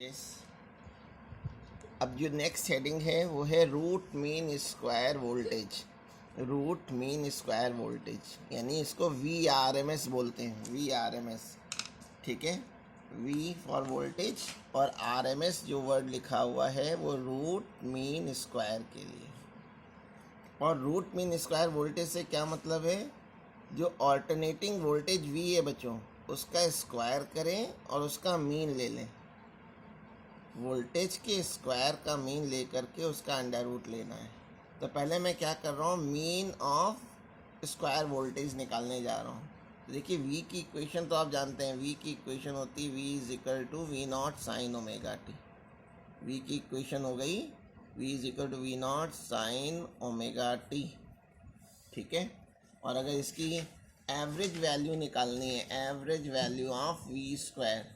Yes. अब जो next heading है वो है root mean square voltage. Root mean square voltage यानी इसको VRMS बोलते हैं। VRMS, ठीक है। V फॉर वोल्टेज और RMS जो वर्ड लिखा हुआ है वो रूट मीन स्क्वायर के लिए। और रूट मीन स्क्वायर वोल्टेज से क्या मतलब है? जो ऑल्टरनेटिंग वोल्टेज V है बच्चों, उसका स्क्वायर करें और उसका मीन ले लें। वोल्टेज के स्क्वायर का मीन लेकर के उसका अंडर रूट लेना है। तो पहले मैं क्या कर रहा हूँ, मीन ऑफ स्क्वायर वोल्टेज निकालने जा रहा हूँ। तो देखिए वी की इक्वेशन तो आप जानते हैं, वी की इक्वेशन होती है V is equal to V naught sine omega T. वी की इक्वेशन हो गई V is equal to V naught sine omega T, ठीक है। और अगर इसकी एवरेज वैल्यू निकालनी है, average value of V square,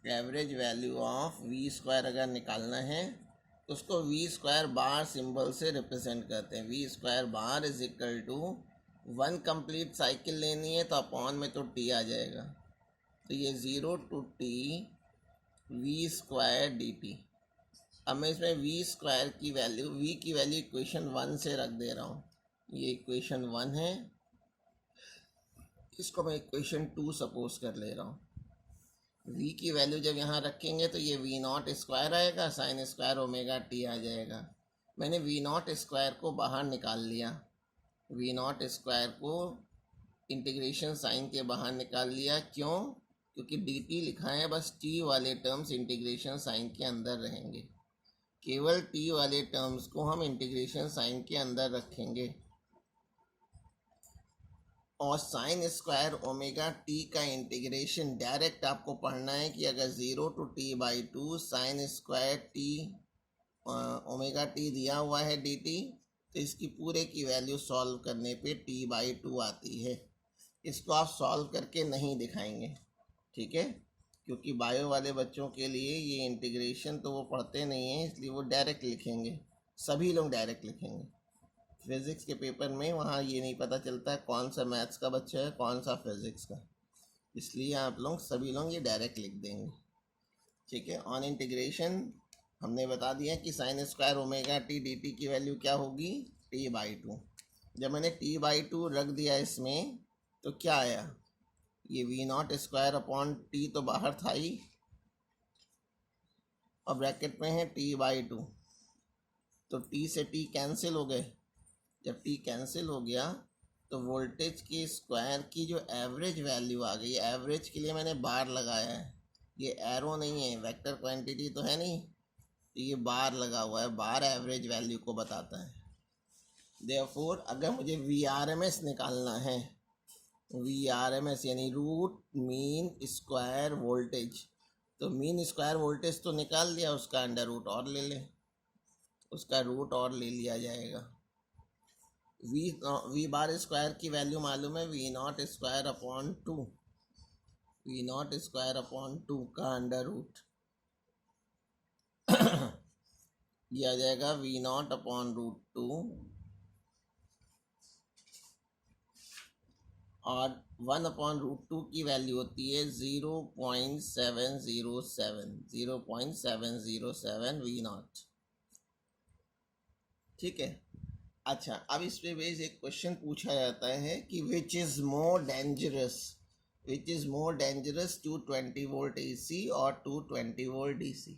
average value of V square अगर निकालना है तो उसको वी स्क्वायर बार सिंबल से रिप्रेजेंट करते हैं। V square bar is equal to 1 complete cycle लेनी है तो अपॉन में तो टी आ जाएगा, तो ये 0 to T V square D T. अब मैं इसमें वी स्क्वायर की वैल्यू, वी की वैल्यू इक्वेशन 1 से रख दे रहा हूँ। ये इक्वेशन 1 है, इसको मैं इक्वेशन 2 सपोज कर ले रहा हूँ। v की वैल्यू जब यहाँ रखेंगे तो ये वी नॉट स्क्वायर आएगा, साइन स्क्वायर ओमेगा टी आ जाएगा। मैंने वी नॉट स्क्वायर को बाहर निकाल लिया, वी नॉट स्क्वायर को इंटीग्रेशन साइन के बाहर निकाल लिया। क्यों? क्योंकि डी टी लिखा है, बस टी वाले टर्म्स इंटीग्रेशन साइन के अंदर रहेंगे। केवल टी वाले टर्म्स को हम इंटीग्रेशन साइन के अंदर रखेंगे। और साइन स्क्वायर ओमेगा टी का इंटीग्रेशन डायरेक्ट आपको पढ़ना है कि अगर 0 to T by 2 sine square T omega T दिया हुआ है डी टी, तो इसकी पूरे की वैल्यू सॉल्व करने पे टी बाई 2 आती है। इसको आप सॉल्व करके नहीं दिखाएंगे, ठीक है, क्योंकि बायो वाले बच्चों के लिए ये इंटीग्रेशन तो वो पढ़ते नहीं हैं, इसलिए वो डायरेक्ट लिखेंगे। सभी लोग डायरेक्ट लिखेंगे। फिज़िक्स के पेपर में वहाँ ये नहीं पता चलता है कौन सा मैथ्स का बच्चा है कौन सा फिज़िक्स का, इसलिए आप लोग सभी लोग ये डायरेक्ट लिख देंगे, ठीक है। ऑन इंटीग्रेशन हमने बता दिया कि sign square omega T D T की वैल्यू क्या होगी, टी बाई 2। जब मैंने टी बाई 2 रख दिया इसमें तो क्या आया, ये V naught square upon T तो बाहर था ही, और ब्रैकेट में है टी बाई 2, तो टी से टी कैंसिल हो गए। जब टी कैंसिल हो गया तो वोल्टेज के स्क्वायर की जो एवरेज वैल्यू आ गई, एवरेज के लिए मैंने बार लगाया है, ये एरो नहीं है, वेक्टर क्वांटिटी तो है नहीं, तो ये बार लगा हुआ है, बार एवरेज वैल्यू को बताता है। देयरफॉर अगर मुझे VRMS निकालना है, VRMS यानी रूट मीन स्क्वायर वोल्टेज, तो मीन स्क्वायर वोल्टेज तो निकाल दिया, उसका अंडर रूट और ले लें, उसका रूट और ले लिया जाएगा। वी बार स्क्वायर की वैल्यू मालूम है, V naught square upon 2, V naught square upon 2 का अंडर रूट दिया जाएगा वी नॉट अपॉन रूट 2, और 1 अपॉन रूट 2 की वैल्यू होती है 0.707, 0.707 वी नॉट, ठीक है। अच्छा, अब इस पे बेस एक क्वेश्चन पूछा जाता है कि which is more dangerous, which is more dangerous 220 volt AC और 220 वोल्ट DC,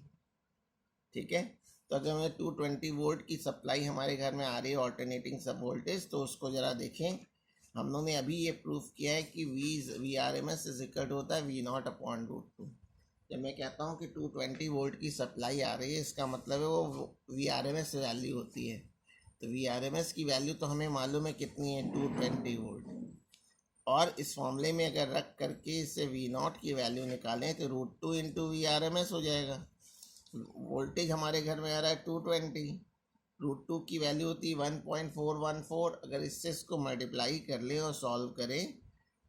ठीक है। तो अगर मैं 220 वोल्ट की सप्लाई हमारे घर में आ रही है ऑल्टरनेटिंग सब वोल्टेज, तो उसको ज़रा देखें। हम लोगों ने अभी ये प्रूफ किया है कि VRMS इज इक्वल होता है वी नॉट अपॉन रूट 2। जब मैं कहता हूँ कि 220 वोल्ट की सप्लाई आ रही है, इसका मतलब है वो VRMS वैल्यू होती है। तो VRMS की वैल्यू तो हमें मालूम है कितनी है, 220 वोल्ट, और इस फॉर्मूले में अगर रख करके इससे वी नॉट की वैल्यू निकालें तो रूट 2 इंटू VRMS हो जाएगा। वोल्टेज हमारे घर में आ रहा है 220, रूट 2 की वैल्यू होती है 1.414, अगर इससे इसको मल्टीप्लाई कर ले और सॉल्व करें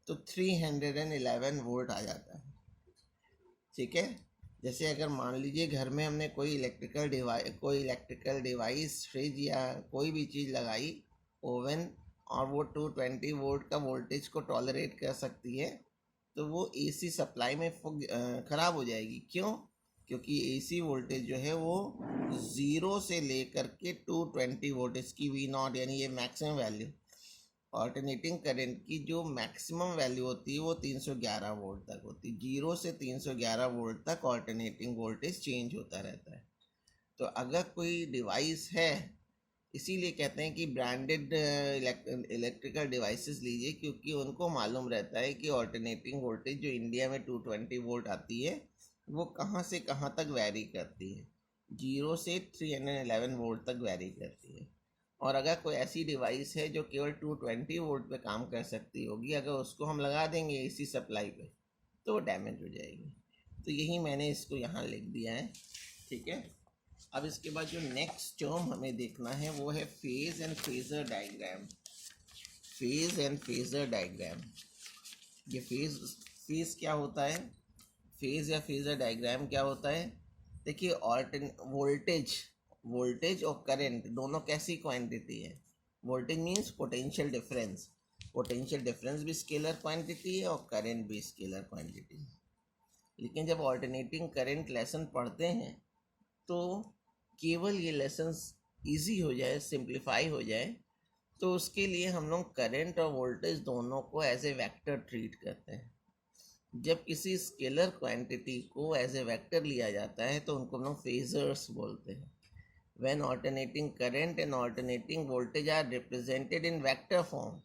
तो 311 वोल्ट आ जाता है, ठीक है। जैसे अगर मान लीजिए घर में हमने कोई इलेक्ट्रिकल डिवाइस फ्रिज या कोई भी चीज़ लगाई, ओवन, और वो 220 वोल्ट का वोल्टेज को टॉलरेट कर सकती है, तो वो AC सप्लाई में ख़राब हो जाएगी। क्यों? क्योंकि एसी वोल्टेज जो है वो 0 से लेकर के 220 वोल्ट, इसकी वी नॉट यानी ये मैक्सिमम वैल्यू, ऑल्टरनेटिंग करंट की जो मैक्सिमम वैल्यू होती है वो 311 वोल्ट तक होती है। 0 से 311 वोल्ट तक ऑल्टरनेटिंग वोल्टेज चेंज होता रहता है। तो अगर कोई डिवाइस है, इसीलिए कहते हैं कि ब्रांडेड इलेक्ट्रिकल डिवाइसेस लीजिए, क्योंकि उनको मालूम रहता है कि ऑल्टरनेटिंग वोल्टेज जो इंडिया में 220 वोल्ट आती है वो कहाँ से कहाँ तक वैरी करती है। 0 से 311 वोल्ट तक वैरी करती है। और अगर कोई ऐसी डिवाइस है जो केवल 220 वोल्ट पे काम कर सकती होगी, अगर उसको हम लगा देंगे एसी सप्लाई पे तो वो डैमेज हो जाएगी। तो यही मैंने इसको यहाँ लिख दिया है, ठीक है। अब इसके बाद जो नेक्स्ट टर्म हमें देखना है वो है phase and phasor diagram. Phase and phasor diagram, ये फेज क्या होता है, फेज या फेजर डायग्राम क्या होता है। देखिए वोल्टेज और करंट दोनों कैसी क्वांटिटी है। Voltage means potential difference, potential difference भी स्केलर क्वांटिटी है और करंट भी स्केलर क्वांटिटी है। लेकिन जब ऑल्टरनेटिंग करंट लेसन पढ़ते हैं तो केवल ये लेसन्स इजी हो जाए, सिंप्लीफाई हो जाए, तो उसके लिए हम लोग करंट और वोल्टेज दोनों को एज ए वेक्टर ट्रीट करते हैं। जब किसी स्केलर क्वांटिटी को एज ए वेक्टर लिया जाता है तो उनको हम लोग फेजर्स बोलते हैं। When alternating current and alternating voltage are represented in vector form,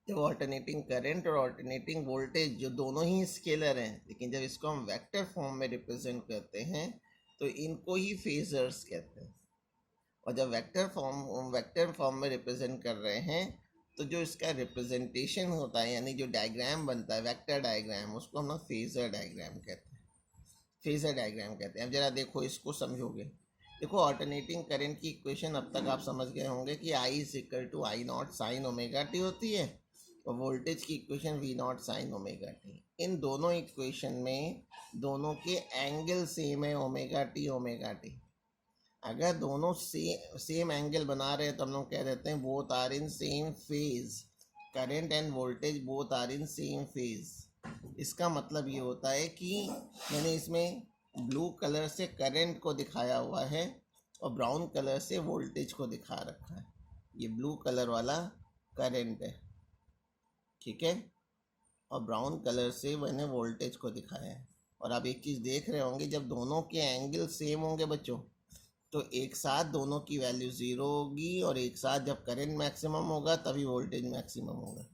जब ऑल्टरनेटिंग करंट और ऑल्टरनेटिंग वोल्टेज जो दोनों ही स्केलर हैं, लेकिन जब इसको हम वेक्टर फॉर्म में रिप्रेजेंट करते हैं तो इनको ही फेजर्स कहते हैं। और जब वेक्टर फॉर्म में रिप्रेजेंट कर रहे हैं तो जो इसका रिप्रेजेंटेशन होता है, यानी जो डायग्राम बनता है वेक्टर डायग्राम, उसको हम लोग फेजर डायग्राम कहते हैं। फेजर डायग्राम कहते हैं। अब जरा देखो, इसको समझोगे। देखो, ऑल्टरनेटिंग करंट की इक्वेशन अब तक आप समझ गए होंगे कि I = I naught sine omega T होती है, और वोल्टेज की equation V naught sine omega T. इन दोनों इक्वेशन में दोनों के एंगल सेम है, ओमेगा टी। अगर दोनों सेम एंगल बना रहे हैं तो हम लोग कह देते हैं both are in same phase. Current and voltage both are in same phase. इसका मतलब ये होता है कि मैंने इसमें ब्लू कलर से करंट को दिखाया हुआ है और ब्राउन कलर से वोल्टेज को दिखा रखा है। ये ब्लू कलर वाला करंट है, ठीक है, और ब्राउन कलर से मैंने वोल्टेज को दिखाया है। और आप एक चीज़ देख रहे होंगे, जब दोनों के एंगल सेम होंगे बच्चों तो एक साथ दोनों की वैल्यू 0 होगी, और एक साथ जब करंट मैक्सिमम होगा तभी वोल्टेज मैक्सिमम होगा।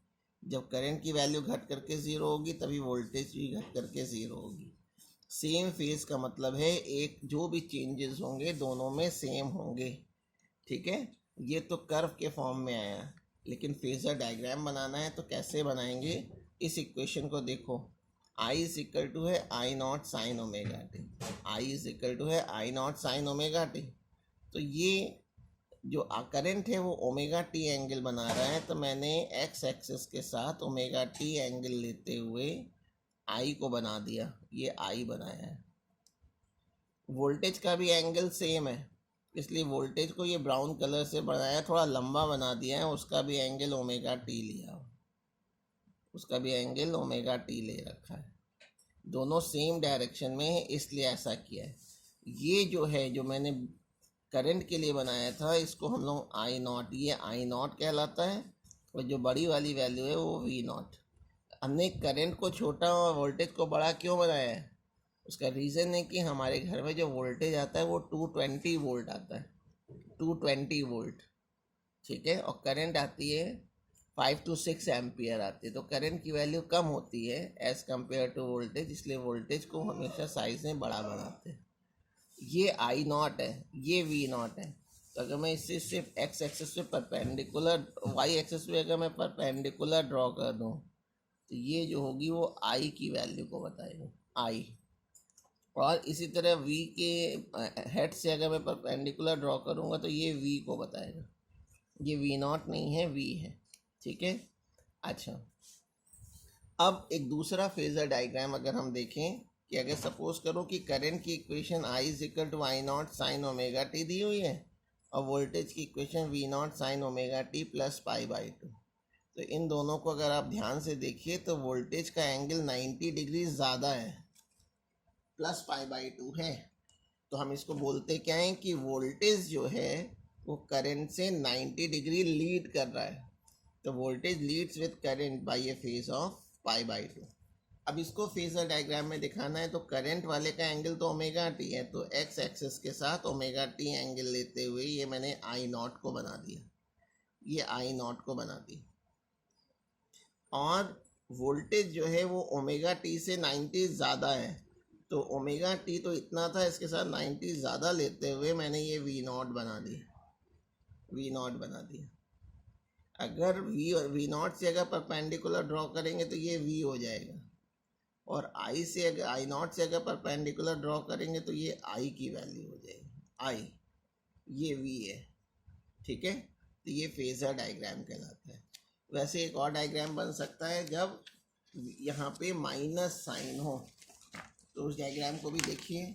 जब करंट की वैल्यू घट करके 0 होगी तभी वोल्टेज भी घट करके 0 होगी। सेम फेज का मतलब है एक जो भी चेंजेस होंगे दोनों में सेम होंगे, ठीक है। ये तो कर्व के फॉर्म में आया, लेकिन फेजर डायग्राम बनाना है तो कैसे बनाएंगे। इस इक्वेशन को देखो, I = है I naught sine omega T. I = है I naught sine omega T. तो ये जो करंट है वो ओमेगा टी एंगल बना रहा है, तो मैंने एक्स एक्सिस के साथ ओमेगा टी एंगल लेते हुए आई को बना दिया, ये आई बनाया है। वोल्टेज का भी एंगल सेम है, इसलिए वोल्टेज को ये ब्राउन कलर से बनाया, थोड़ा लंबा बना दिया है, उसका भी एंगल ओमेगा टी लिया, उसका भी एंगल ओमेगा टी ले रखा है। दोनों सेम डायरेक्शन में है इसलिए ऐसा किया है। ये जो है जो मैंने करंट के लिए बनाया था, इसको हम लोग आई नॉट, ये आई नॉट कहलाता है, और जो बड़ी वाली वैल्यू है वो वी नॉट। हमने करंट को छोटा और वोल्टेज को बड़ा क्यों बनाया है, उसका रीज़न है कि हमारे घर में जो वोल्टेज आता है वो 220 वोल्ट आता है, 220 वोल्ट, ठीक है, और करंट आती है 5 to 6 एम्पियर आती है। तो करंट की वैल्यू कम होती है एज़ कम्पेयर टू वोल्टेज, इसलिए वोल्टेज को हमेशा साइज में बड़ा बनाते हैं। ये आई नॉट है, ये वी नॉट है। तो अगर मैं इससे सिर्फ एक्स एक्सिस पे परपेंडिकुलर, वाई एक्सिस पे अगर मैं परपेंडिकुलर ड्रॉ कर दूँ तो ये जो होगी वो आई की वैल्यू को बताएगा, आई। और इसी तरह वी के हेड से अगर मैं परपेंडिकुलर ड्रॉ करूँगा तो ये वी को बताएगा। ये वी नॉट नहीं है, वी है, ठीक है। अच्छा, अब एक दूसरा फेजर डायग्राम अगर हम देखें कि अगर सपोज करो कि करंट की equation I = I naught sine omega T दी हुई है और वोल्टेज की equation V naught sine omega T plus π/2, तो इन दोनों को अगर आप ध्यान से देखिए तो वोल्टेज का एंगल 90 डिग्री ज़्यादा है, प्लस पाई बाई 2 है, तो हम इसको बोलते क्या है कि वोल्टेज जो है वो करंट से 90 डिग्री लीड कर रहा है। तो voltage leads with current by a phase of pi by 2। अब इसको फेजर डायग्राम में दिखाना है, तो करंट वाले का एंगल तो ओमेगा टी है, तो एक्स एक्सिस के साथ ओमेगा टी एंगल लेते हुए ये मैंने आई नॉट को बना दिया, ये आई नॉट को बना दी। और वोल्टेज जो है वो ओमेगा टी से 90 ज़्यादा है, तो ओमेगा टी तो इतना था, इसके साथ 90 ज़्यादा लेते हुए मैंने ये वी नॉट बना दी, वी नॉट बना दिया। अगर वी नॉट से अगर परपेंडिकुलर ड्रॉ करेंगे तो ये वी हो जाएगा, और आई से अगर आई नॉट से अगर परपेंडिकुलर ड्रॉ करेंगे तो ये आई की वैल्यू हो जाएगी, आई, ये वी है। ठीक है, तो ये फेजर डायग्राम कहलाता है। वैसे एक और डायग्राम बन सकता है जब यहाँ पे माइनस साइन हो, तो उस डायग्राम को भी देखिए।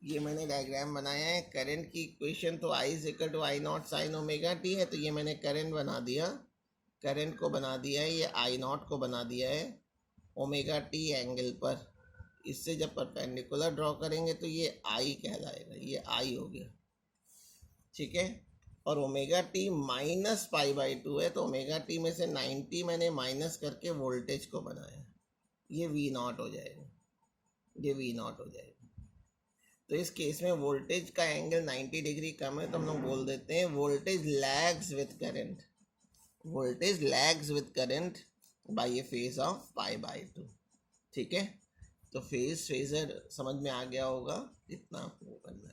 ये मैंने डायग्राम बनाया है, करंट की इक्वेशन तो I is equal to I naught sine omega T है, तो ये मैंने करंट बना दिया, करंट को बना दिया है, ये आई नॉट को बना दिया है ओमेगा टी एंगल पर। इससे जब परपेंडिकुलर ड्रॉ करेंगे तो ये आई कहलाएगा, ये आई हो गया। ठीक है, और omega T minus pi by 2 है, तो ओमेगा टी में से 90 मैंने माइनस करके वोल्टेज को बनाया, ये वी नॉट हो जाएगा, ये वी नॉट हो जाएगा। तो इस केस में वोल्टेज का एंगल 90 डिग्री कम है, तो हम लोग बोल देते हैं voltage lags with current, voltage lags with current by a phase of pi by 2। ठीक है, तो फेजर समझ में आ गया होगा, इतना आपको करना है।